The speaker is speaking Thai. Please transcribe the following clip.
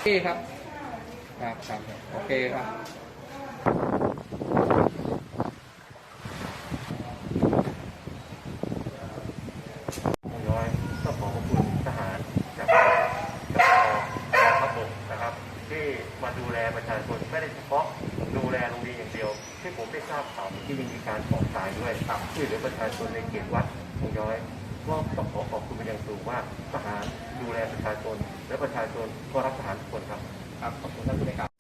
โอเคครับครับโอเคครับย้อยต้องขอขอบคุณทหารจากกองทัพบกนะครับที่มาดูแลประชาชนไม่ได้เฉพาะดูแลโรงเรียนอย่างเดียวที่ผมได้ทราบข่าวที่มีการขอตายด้วยช่วยเหลือประชาชนในเขตวัดคงย้อยก็ต้องขอบคุณเป็นอย่างสูงว่าทหารดูแลประชาชนและประชาชนก็รักทหารทุกคนครับขอบคุณท่านผู้ในการ